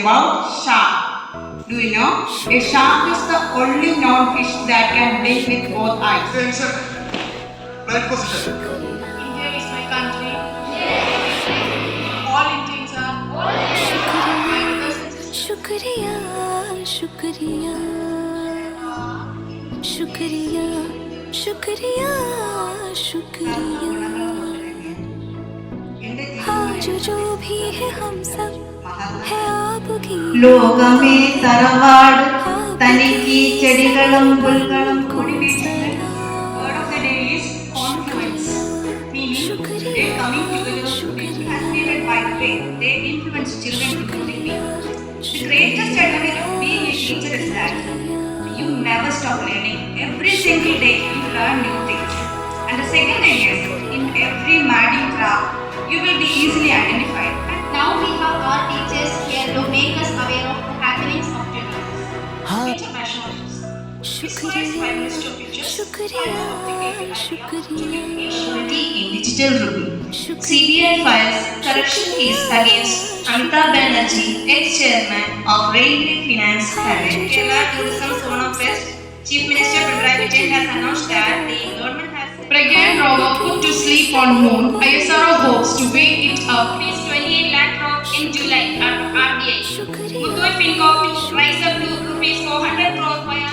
about shark. Do you know? A shark is the only known fish that can blink with both eyes. Attention. Right position. India is my country. All Indians are my brothers and sisters. शुक्रिया शुक्रिया शुक्रिया शुक्रिया शुक्रिया आज जो भी है हम सब है आपकी ലോകമേ തറവാട് തനിക്ക് ചെടികളും പുൽകളും കുടിവെച്ച്. Word of the day is confluence, meaning a coming together which has created by faith. They influence children to believe. The greatest advantage of being a teacher is that you never stop learning. Every single day you learn new things. And the second thing is, in every madding craft, you will be easily identified. Now we have our teachers here to make us aware of the happenings of today. International news. Visualized by Minister of Pictures. Surety in digital rupee. CBI files corruption case against Amitabh Banerjee, ex-chairman of Railway Finance Cabinet. Kerala Tourism Zone of West, Chief Minister Pinarayi Vijayan has announced that the government has Pragyan rover put to sleep on moon. ISRO hopes to wake it up. Rupees 28 lakh crore in July at RBI. Muthoot FinCorp to rise up to rupees 400 crore via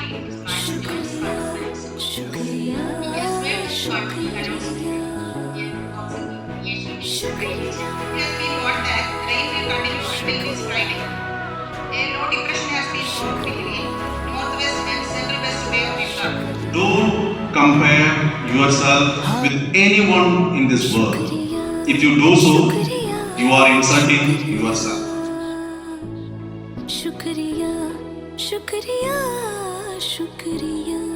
Don't compare yourself with anyone in this world. If you do so, you are insulting yourself. शुक्रिया शुक्रिया शुक्रिया